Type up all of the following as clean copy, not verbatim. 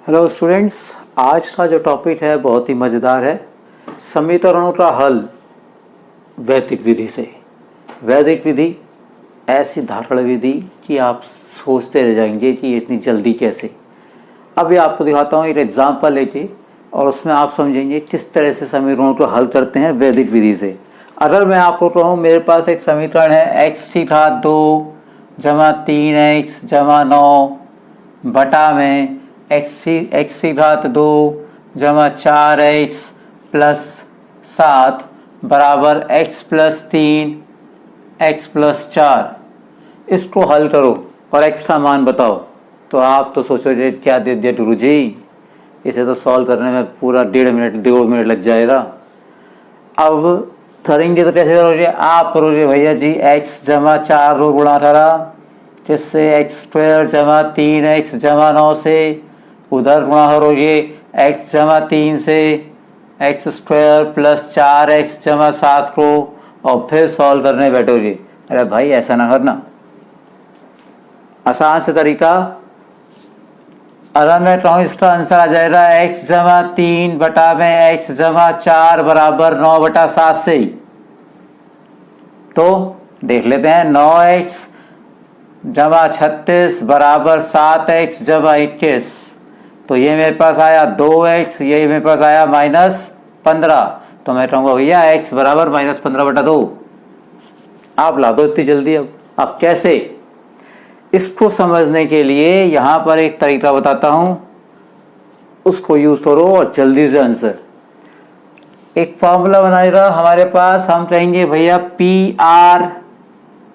Hello students, आज का जो टॉपिक है बहुत ही मज़ेदार है। समीकरणों का हल वैदिक विधि से। वैदिक विधि ऐसी धारण विधि कि आप सोचते रह जाएंगे कि ये इतनी जल्दी कैसे। अभी आपको दिखाता हूँ एक एग्जाम्पल लेके और उसमें आप समझेंगे किस तरह से समीकरणों को हल करते हैं वैदिक विधि से। अगर मैं आपको कहूँ मेरे पास एक समीकरण है x की घात 2 जमा 3x जमा 9 बटा में x की घात 2 जमा 4x प्लस 7 बराबर x प्लस 3 x प्लस 4। इसको हल करो और x का मान बताओ। तो आप तो सोचोगे क्या दे दिया गुरु जी, इसे तो सॉल्व करने में पूरा 1.5 मिनट लग जाएगा। अब करेंगे तो कैसे करोगे? आप करोगे भैया जी x जमा 4 रो गुणा 18 जिससे एक्स स्क्वायर जमा 3x जमा 9 से उधर गुणा करोगे x जमा 3 से एक्स स्क्वायर प्लस 4x जमा 7 को और फिर सॉल्व करने बैठोगे। अरे भाई ऐसा ना करना। आसान से तरीका, अगर मैं कहूँ इसका आंसर आ जाएगा x जमा 3 बटा में x जमा 4 बराबर 9 बटा 7 से। तो देख लेते हैं 9x जमा 36 बराबर 7x जमा 21। तो ये मेरे पास आया 2x, ये मेरे पास आया -15। तो मैं कहूँगा भैया x बराबर -15 बटा 2। आप ला दो इतनी जल्दी। अब कैसे? इसको समझने के लिए यहाँ पर एक तरीका बताता हूँ, उसको यूज करो और जल्दी से आंसर। एक फॉर्मूला बनाएगा हमारे पास, हम कहेंगे भैया PR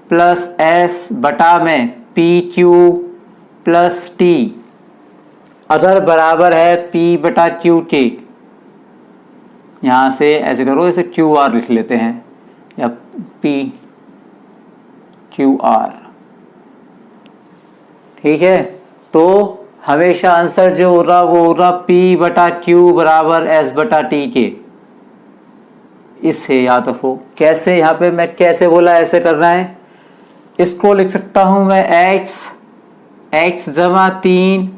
प्लस एस बटा में PQ प्लस T अगर बराबर है P बटा Q के। यहाँ से ऐसे करो, इसे QR लिख लेते हैं या PQR। ठीक है, तो हमेशा आंसर जो होगा वो होगा P बटा Q बराबर S बटा T के। इससे याद रखो। कैसे? यहाँ पे मैं कैसे बोला ऐसे करना है। इसको लिख सकता हूं मैं x जमा 3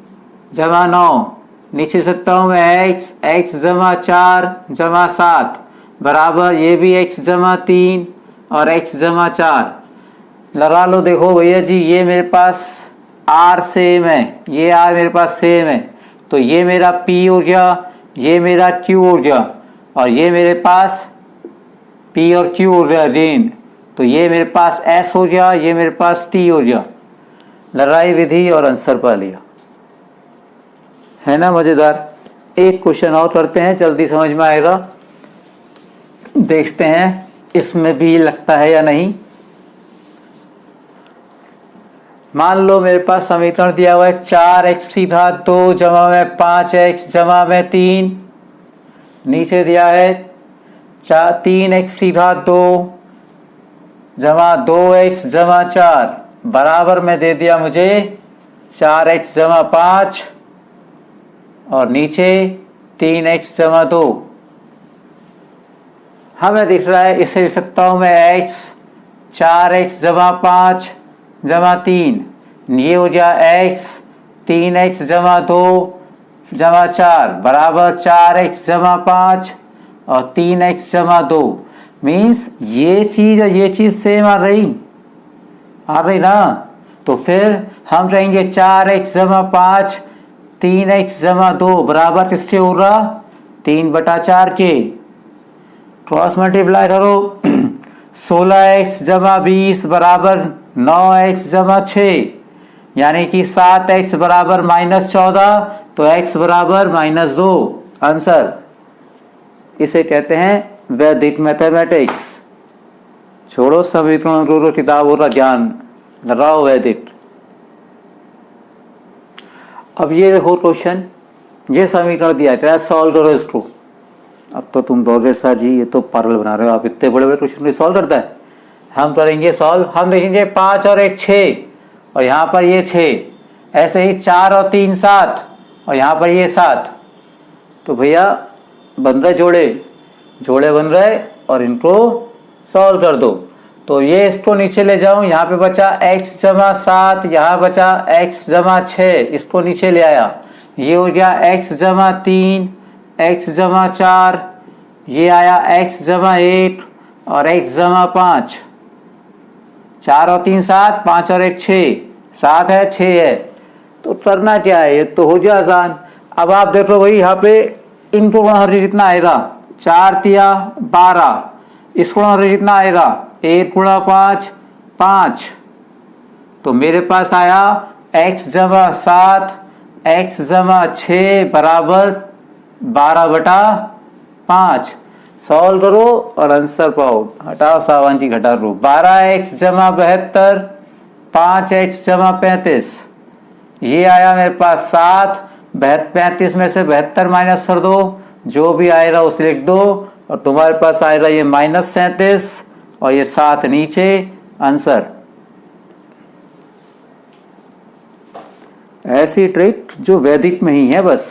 जमा 9, नीचे सकता हूं मैं x जमा 4 जमा 7 बराबर ये भी x जमा 3 और x जमा 4। लगा लो। देखो भैया जी ये मेरे पास r सेम है, ये r मेरे पास सेम है, तो ये मेरा p हो गया, ये मेरा q हो गया और ये मेरे पास p और q हो गया अगेन। तो ये मेरे पास S हो गया, ये मेरे पास T हो गया। लड़ाई विधि और आंसर पा लिया, है ना मजेदार। एक क्वेश्चन और करते हैं, जल्दी समझ में आएगा। देखते हैं इसमें भी लगता है या नहीं। मान लो मेरे पास समीकरण दिया हुआ है 4x की घात 2 जमा में 5x जमा में 3। नीचे दिया है 3x की घात 2 जमा 2x जमा 4 बराबर में दे दिया मुझे 4x जमा 5 और नीचे 3x जमा 2। हमें दिख रहा है, इसे लिख सकता हूं मैं x 4x जमा 5 जमा 3, ये हो गया x 3x जमा 2 जमा 4 बराबर 4x जमा 5 और 3x जमा 2। मीन्स ये चीज और ये चीज सेम आ रही ना। तो फिर हम कहेंगे 4x जमा 5 3x जमा 2 बराबर किसके होगा? 3 बटा 4 के। क्रॉस मल्टीप्लाई करो 16x जमा 20 बराबर 9x जमा 6, यानी कि 7x बराबर -14, तो x बराबर -2 आंसर। इसे कहते हैं वैदिक मैथमेटिक्स। छोड़ो समीकरण को, किताबों का ज्ञान लगाओ वैदिक। अब ये देखो क्वेश्चन, ये समीकरण दिया क्या, सॉल्व करो इसको। अब तो तुम बोलोगे सर जी ये तो पागल बना रहे हो आप, इतने बड़े बड़े क्वेश्चन को सॉल्व करता है। हम करेंगे सॉल्व। हम देखेंगे 5 और 1 6 और यहाँ पर ये 6, ऐसे ही 4 और 3 7 और यहाँ पर ये 7। तो भैया बन रहे जोड़े बन रहे और इनको सॉल्व कर दो। तो ये इसको नीचे ले जाऊं, यहाँ पे बचा x जमा 7, यहाँ बचा x जमा 6, इसको नीचे ले आया। ये हो गया x जमा 3, x जमा 4, ये आया x जमा 8 और x जमा 5। 4 और 3 7, 5 और 1 6, 7 है 6 है। तो करना क्या है, ये तो हो गया आसान। अब आप देखो भाई यहाँ पे इनको गुणा कितना आएगा, 4 तिया 12, इसको गुणा कितना आएगा 1 गुणा 5 5। तो मेरे पास आया x जमा 7, x जमा 6 बराबर 12/5। सॉल्व करो और आंसर पाओ। हटाओ सावन की घटा रो। 12x जमा 72, 5x जमा 35, ये आया मेरे पास 7। 35 में से 72 माइनस कर दो, जो भी आएगा उसे लिख दो और तुम्हारे पास आएगा ये -37 और ये 7 नीचे। आंसर। ऐसी ट्रिक जो वैदिक में ही है बस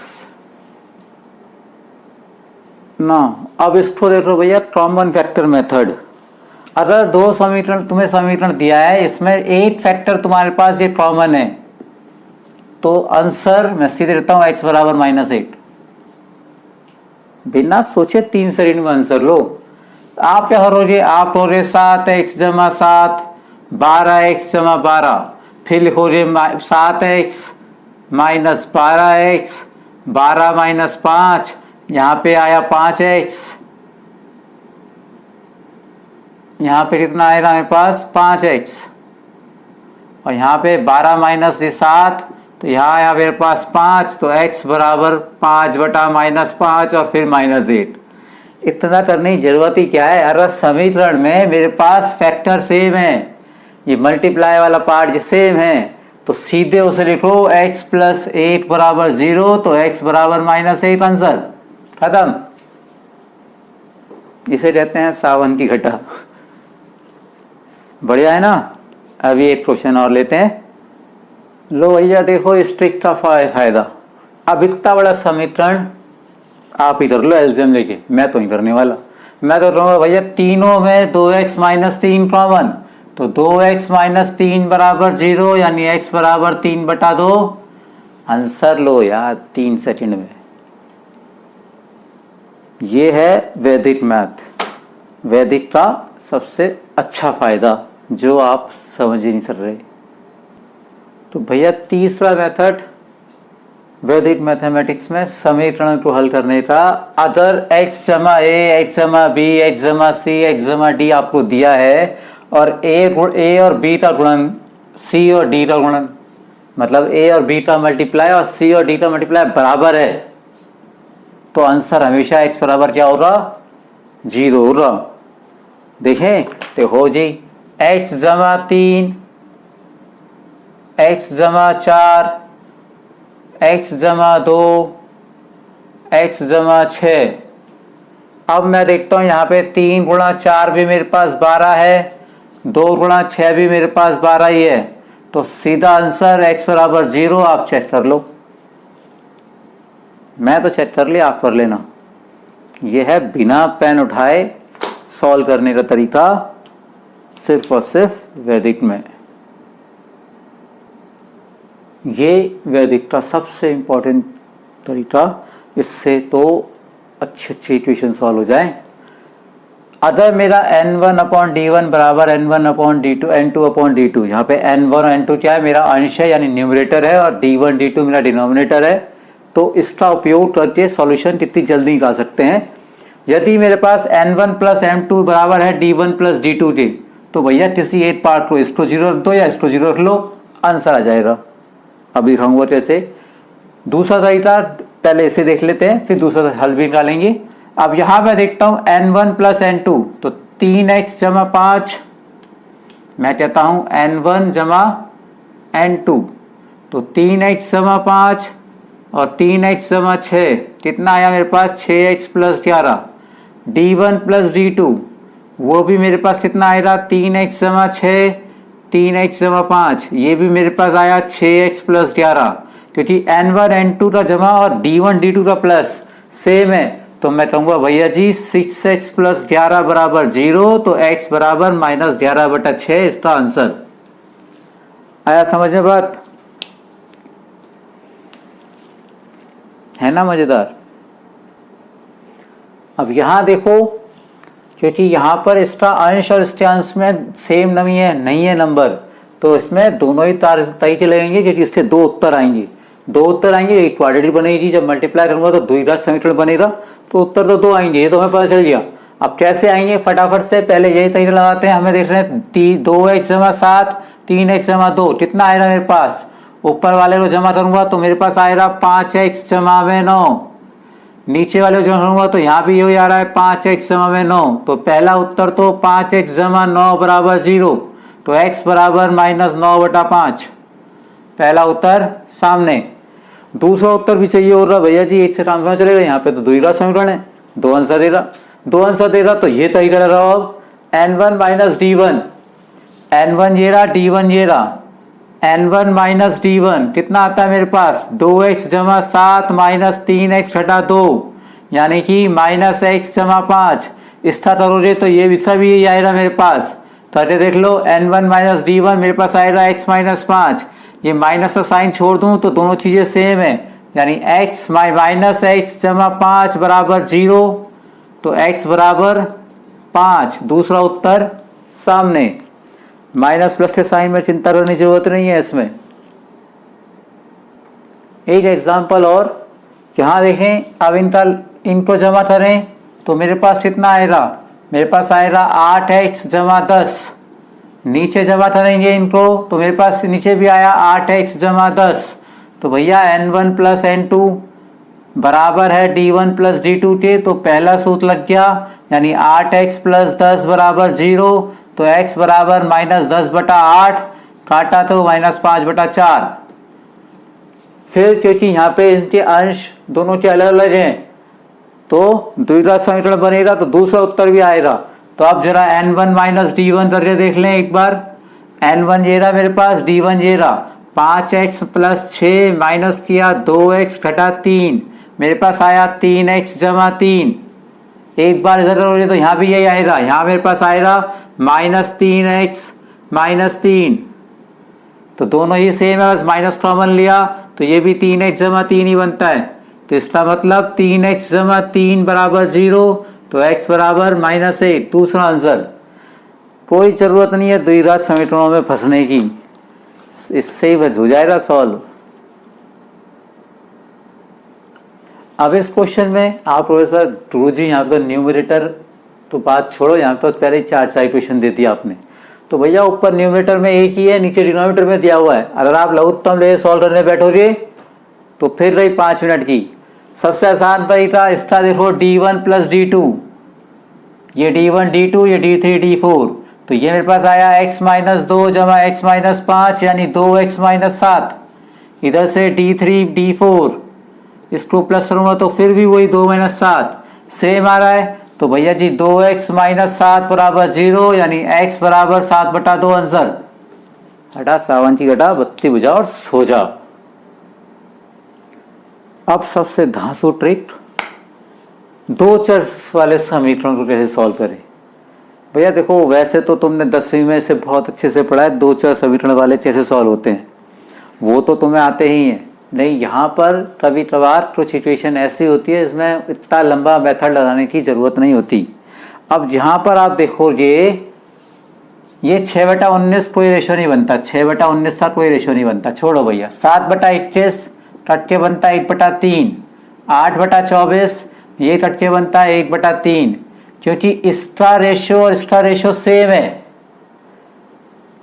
ना। अब इसको देखो भैया, कॉमन फैक्टर मेथड। अगर दो समीकरण तुम्हें समीकरण दिया है, इसमें 8 फैक्टर तुम्हारे पास ये कॉमन है, तो आंसर मैं सीधे देता हूं x बराबर -8। बिना सोचे 3 सेकंड में आंसर लो। आप क्या करोगे, आप करोगे 7x जमा 7, 12x जमा 12, फिर लिखोगे 7x माइनस 12x, 12 माइनस 5, यहाँ पे आया 5x, यहाँ पे कितना आएगा मेरे पास 5x, और यहाँ पे 12 माइनस 7, तो यहाँ आया मेरे पास 5, तो x बराबर 5/-5 और फिर -8। इतना करने की जरूरत ही क्या है। अगर समीकरण में मेरे पास फैक्टर सेम है, ये मल्टीप्लाई वाला पार्ट सेम है, तो सीधे उसे लिखो x + 8 = 0, तो x बराबर -8। आंसर खत्म। इसे कहते हैं सावन की घटा। बढ़िया है ना। अभी एक क्वेश्चन और लेते हैं। लो भैया देखो इस ट्रिक का फायदा। अब इतना बड़ा समीकरण आप ही कर लो एलसीएम लेके, मैं तो नहीं करने वाला। मैं तो कहूँगा भैया तीनों में 2x - 3 कॉमन, तो 2x - 3 = 0, यानी x बराबर 3/2। आंसर लो यार 3 सेकंड में। ये है वैदिक मैथ, वैदिक का सबसे अच्छा फायदा जो आप समझ ही नहीं सक रहे। तो भैया तीसरा मेथड वैदिक मैथमेटिक्स में समीकरण को हल करने का। अगर x जमा a, x जमा b, x जमा c, x जमा d आपको दिया है और a और b का गुणन c और d का गुणन, मतलब a और b का मल्टीप्लाई और c और d का मल्टीप्लाई बराबर है, तो आंसर हमेशा x बराबर क्या होगा 0 होगा। देखें तो हो जी x जमा 3, x जमा 4, x जमा 2, x जमा 6। अब मैं देखता हूं यहाँ पे 3 गुणा 4 भी मेरे पास 12 है, 2 गुणा 6 भी मेरे पास 12 ही है, तो सीधा आंसर x बराबर 0। आप चेक कर लो। मैं तो चेक कर लिया, आप कर लेना। यह है बिना पेन उठाए सॉल्व करने का तरीका, सिर्फ और सिर्फ वैदिक में। ये वैदिक का सबसे इंपॉर्टेंट तरीका। इससे तो अच्छी इक्वेशन सॉल्व हो जाए। अगर मेरा n1/d1 बराबर n1/d2 n2/d2, यहाँ पे n1 और n2 क्या है, मेरा अंश है यानी न्यूमरेटर है, और d1 d2 मेरा डिनोमिनेटर है, तो इसका उपयोग करके सॉल्यूशन कितनी जल्दी निकाल सकते हैं। यदि मेरे पास n1 + m2 बराबर है d1 + d2 के, तो भैया किसी एक पार्ट को इसको 0 रख दो या इसको 0 रख लो, आंसर आ जाएगा। अभी दिखाऊंगा कैसे। दूसरा तरीका पहले इसे देख लेते हैं, फिर दूसरा हल भी निकालेंगे। अब यहां मैं देखता हूं n1 + n2, तो 3x जमा 5, मैं कहता हूं n1 जमा n2, तो 3x जमा 5 और 3x जमा 6, कितना आया मेरे पास 6x + 11। d1 + d2, वो भी मेरे पास कितना आएगा 3x जमा 6, 3x जमा 5, ये भी मेरे पास आया 6x + 11, क्योंकि n1 n2 का जमा और d1 d2 का प्लस सेम है, तो मैं कहूँगा भैया जी 6x + 11 बराबर 0, तो x बराबर -11/6 इसका आंसर। आया समझ में बात। है ना मजेदार। अब यहाँ देखो, क्योंकि यहाँ पर इसका अंश और इसके अंश में सेम नहीं है नंबर, तो इसमें दोनों ही तरीके लगेंगे, क्योंकि इसके दो उत्तर आएंगे। एक क्वाड्रेटिक बनेगी, जब मल्टीप्लाई करूंगा तो द्विघात समीकरण बनेगा, तो उत्तर तो दो आएंगे, ये तो हमें पता चल गया। अब कैसे आएंगे फटाफट से, पहले यही तरीका लगाते हैं। हमें देख रहे हैं 2x जमा 7, 3x जमा 2, कितना आएगा मेरे पास, ऊपर वाले को जमा करूंगा तो मेरे पास आएगा 5x जमा में 9, नीचे वाले को जमा करूंगा तो यहाँ भी यही आ रहा है 5x जमा में 9। तो पहला उत्तर तो 5x जमा 9 बराबर 0, तो x बराबर -9/5, पहला उत्तर सामने। दूसरा उत्तर भी चाहिए हो रहा भैया जी, एक से काम क्यों चलेगा, यहाँ पे तो द्विघात समीकरण है, दो आंसर दे रहा, तो ये तरीका लग रहा हो। अब n1 - d1, n1 ये रहा, d1 ये रहा, n1 - d1 कितना आता है मेरे पास, 2x जमा 7 - 3x घटा 2, यानी कि -x जमा 5। इसका करोगे तो ये भी सब यही आएगा मेरे पास, तो देख लो n1 - d1 मेरे पास आएगा x - 5, ये माइनस का साइन छोड़ दूं तो दोनों चीजें सेम है, यानी x -x जमा 5 बराबर 0, तो x बराबर 5, दूसरा उत्तर सामने। माइनस प्लस के साइन में चिंता करने की जरूरत नहीं है इसमें। एक एग्जांपल और, यहाँ देखें, अब इनको जमा करें तो मेरे पास कितना आएगा, मेरे पास आएगा 8x जमा 10, नीचे जमा करेंगे इनको तो मेरे पास नीचे भी आया 8x जमा 10, तो भैया n1 + n2 बराबर है d1 + d2 के, तो पहला सूत्र लग गया, यानी 8x + 10 बराबर 0, तो x बराबर -10/8, काटा तो -5/4। फिर क्योंकि यहाँ पे इनके अंश दोनों के अलग अलग हैं तो द्विघात समीकरण बनेगा, तो दूसरा उत्तर भी आएगा। तो अब जरा n1 - d1 करके देख लें एक बार। n1 ये रहा मेरे पास, d1 ये रहा, 5x + 6 माइनस किया 2x घटा 3, मेरे पास आया 3x जमा 3। एक बार इधर करोगे तो यहाँ भी यही आएगा, यहाँ मेरे पास आएगा -3x - 3, तो दोनों ही सेम है, बस माइनस कॉमन लिया तो ये भी 3x जमा 3 ही बनता है, तो इसका मतलब 3x जमा 3 बराबर 0, तो x बराबर -1, दूसरा आंसर। कोई जरूरत नहीं है द्विघात समीकरणों में फंसने की, इससे ही बस हो जाएगा सॉल्व। अब इस क्वेश्चन में आप प्रोफेसर ध्रुव जी यहाँ पर न्यूमरेटर तो बात छोड़ो, यहाँ पर पहले ही 4 इक्वेशन दे दिया आपने, तो भैया ऊपर न्यूमरेटर में एक ही है, नीचे डिनोमिनेटर में दिया हुआ है। अगर आप लघुत्तम ले सॉल्व करने बैठोगे तो फिर रही 5 मिनट की। सबसे आसान तरीका इसका देखो, d1 + d2, ये d1 d2 ये d3 d4, तो ये मेरे पास आया x - 2 जमा x - 5, यानी 2x - 7। इधर से d3 d4 इसको प्लस करूंगा तो फिर भी वही 2 - 7 सेम आ रहा है, तो भैया जी 2x - 7 बराबर 0, यानी x बराबर 7/2 आंसर। हटा सावन की घटा, बत्ती बुझा और सो जा। अब सबसे धांसू ट्रिक, दो चर वाले समीकरण को कैसे सॉल्व करें। भैया देखो, वैसे तो तुमने 10वीं में से बहुत अच्छे से पढ़ा है दो चर समीकरण वाले कैसे सॉल्व होते हैं, वो तो तुम्हें आते ही हैं। नहीं, यहाँ पर कभी कभार कुछ सिचुएशन ऐसी होती है इसमें इतना लंबा मेथड लगाने की जरूरत नहीं होती। अब यहाँ पर आप देखोगे ये 6/19 कोई रेशो नहीं बनता, 6/19 का कोई रेशो नहीं बनता, छोड़ो भैया। 7/21 कट के बनता है 1/3, 8/24 ये कट के बनता है 1/3, क्योंकि इसका रेशो और इसका रेशो सेम है,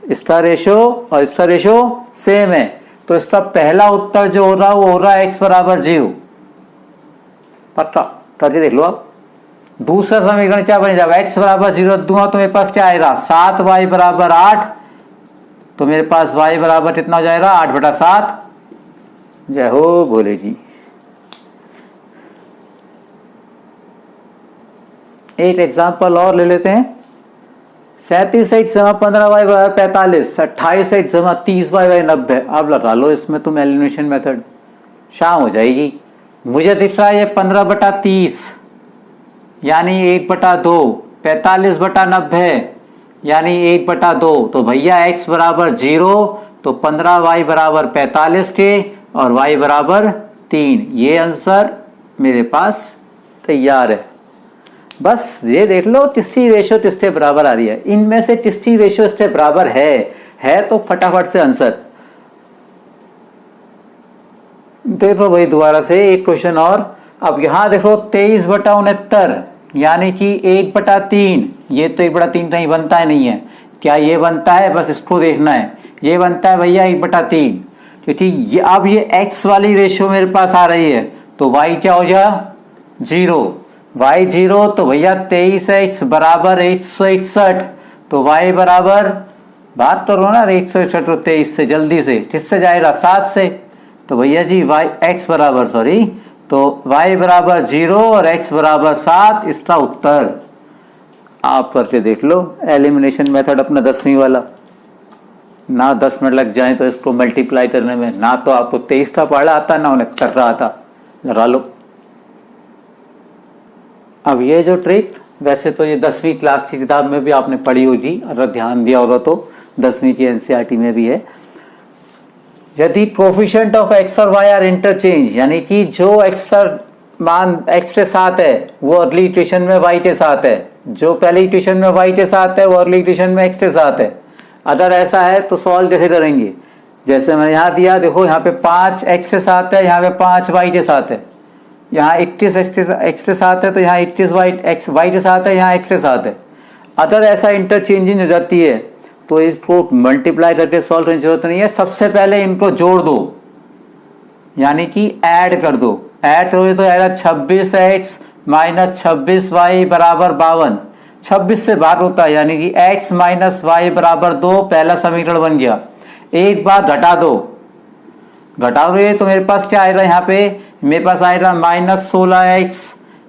इसका रेशो और इसका रेशो सेम है, तो इसका पहला उत्तर जो हो रहा है वो हो रहा है x बराबर 0, पक्का करके देख लो। आप दूसरा समीकरण क्या बन जाएगा, x बराबर 0 दूंगा तो मेरे पास क्या आएगा 7y बराबर 8, तो मेरे पास y बराबर कितना हो जाएगा 8/7। जय हो भोले जी। एक एग्जांपल और ले लेते हैं। 37x जमा 15y बराबर 45, 28x जमा 30y बाई 90। अब लगा लो इसमें तुम एलिमिनेशन मेथड, शाम हो जाएगी। मुझे दिख रहा है ये 15/30 यानी 1/2, 45/90 यानी 1/2, तो भैया x बराबर 0, तो 15y बराबर 45 के और y बराबर 3। ये आंसर मेरे पास तैयार है। बस ये देख लो तीसरी रेशो तीसरे बराबर आ रही है। इनमें से तीसरी रेशो इसके बराबर है तो फटाफट से आंसर देखो भाई। दोबारा से एक क्वेश्चन और। अब यहां देखो 23/69 यानी कि 1/3। ये तो 1/3 नहीं बनता है, नहीं है क्या? ये बनता है, बस इसको देखना है। ये बनता है भैया 1/3, क्योंकि ये अब ये x वाली रेशियो मेरे पास आ रही है तो y क्या हो गया 0। y 0 तो भैया 23x बराबर 161। तो y बराबर बात तो रो ना 161 और 23 से, जल्दी से किससे जाएगा 7 से। तो भैया जी x बराबर तो y बराबर 0 और x बराबर 7 इसका उत्तर। आप करके देख लो एलिमिनेशन मेथड अपना 10वीं वाला। ना 10 मिनट लग जाए तो इसको मल्टीप्लाई करने में, ना तो आपको 23 का पढ़ा आता ना उन्हें कर रहा था। लगा लो। अब ये जो ट्रिक, वैसे तो ये 10वीं क्लास की किताब में भी आपने पढ़ी होगी, अगर ध्यान दिया होगा तो 10वीं की एनसीईआरटी में भी है। यदि कोफिशिएंट ऑफ एक्स और वाई आर इंटरचेंज, यानी कि जो एक्स मान एक्स के साथ है वो अगली इक्वेशन में वाई के साथ है, जो पहली इक्वेशन में वाई के साथ है वो अगली इक्वेशन में एक्स के साथ है। अगर ऐसा है तो सॉल्व कैसे करेंगे? जैसे मैंने यहाँ दिया, देखो यहाँ पे 5 एक्स के साथ है, यहाँ पे 5 वाई के साथ है। यहाँ 21 एक्स के साथ है तो यहाँ 21 वाई के साथ है, यहाँ एक्स के साथ है। अगर ऐसा इंटरचेंजिंग हो जाती है तो इसको मल्टीप्लाई करके सॉल्व करने की जरूरत नहीं है। सबसे पहले इनको जोड़ दो, यानी कि ऐड कर दो। ऐड करोगे तो आएगा 26x माइनस 26y बराबर 52। 26 से बाहर होता है, यानी कि x माइनस वाई बराबर 2 पहला समीकरण बन गया। एक बार घटा दो, घटाओगे तो मेरे पास क्या आएगा? यहाँ पे मेरे पास आएगा -16x।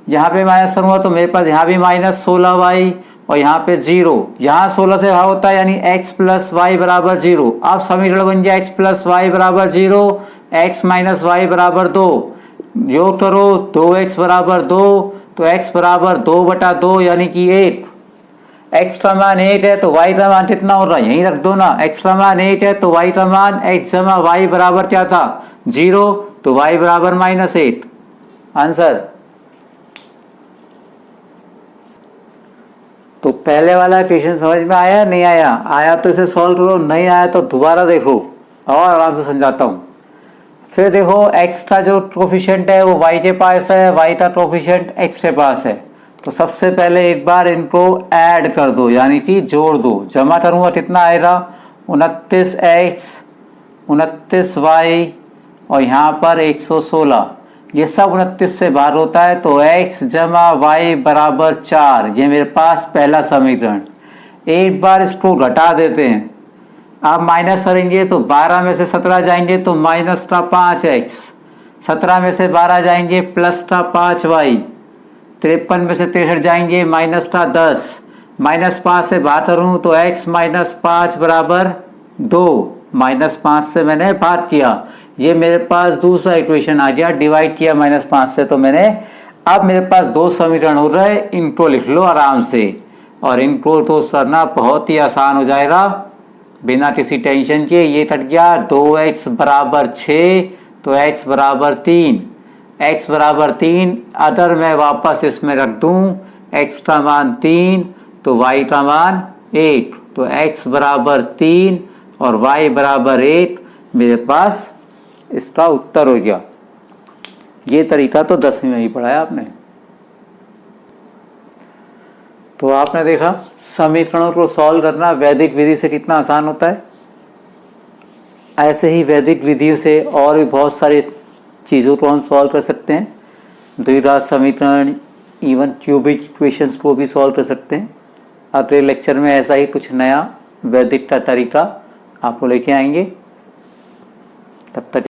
यहाँ पे माइनस करूंगा तो मेरे पास यहाँ भी -16y और यहाँ पे 0। यहाँ 16 से भाग होता है, यानी x प्लस वाई बराबर 0। अब समीकरण बन गया x प्लस वाई बराबर 0, x माइनस वाई बराबर 2। योग करो 2x बराबर 2 तो x बराबर 2/2 यानी कि 8। x का मान 8 है तो y का मान कितना हो रहा है? यहीं रख दो ना। x का मान 8 है तो y का मान x जमा y बराबर क्या था 0, तो y बराबर -8 आंसर। तो पहले वाला क्वेश्चन समझ में आया नहीं आया? आया तो इसे सॉल्व करो, नहीं आया तो दोबारा देखो और आराम से समझाता हूँ। फिर देखो x का जो कोफिशिएंट है वो y के पास है, y का कोफिशिएंट x के पास है। तो सबसे पहले एक बार इनको ऐड कर दो, यानी कि जोड़ दो। जमा करूंगा कितना आएगा 29x 29y और यहाँ पर 116। ये सब 29 से बाहर होता है तो x जमा y बराबर 4। ये मेरे पास पहला समीकरण। एक बार इसको घटा देते हैं। आप माइनस करेंगे तो 12 में से 17 जाएंगे तो माइनस का 5x, 17 में से 12 जाएंगे प्लस का 5y, 53 में से 63 जाएंगे माइनस का 10। -5 से बाहर करूँ तो x -5 बराबर 2। -5 से मैंने भाग किया, ये मेरे पास दूसरा इक्वेशन आ गया। डिवाइड किया -5 से तो मैंने, अब मेरे पास 2 समीकरण हो रहे हैं। इनको लिख लो आराम से और इनको तो करना बहुत ही आसान हो जाएगा बिना किसी टेंशन के। ये कट गया 2x बराबर 6 तो x बराबर 3। x बराबर 3 अगर मैं वापस इसमें रख दूं x का मान 3 तो y का मान 8। तो x बराबर 3 और y बराबर 8 मेरे पास इसका उत्तर हो गया। ये तरीका तो 10वीं में ही पढ़ाया आपने। तो आपने देखा समीकरणों को सॉल्व करना वैदिक विधि से कितना आसान होता है। ऐसे ही वैदिक विधियों से और भी बहुत सारी चीज़ों को हम सॉल्व कर सकते हैं। द्विघात समीकरण, इवन क्यूबिक इक्वेशंस को भी सॉल्व कर सकते हैं। अगले लेक्चर में ऐसा ही कुछ नया वैदिक का तरीका आपको लेके आएंगे। तब तक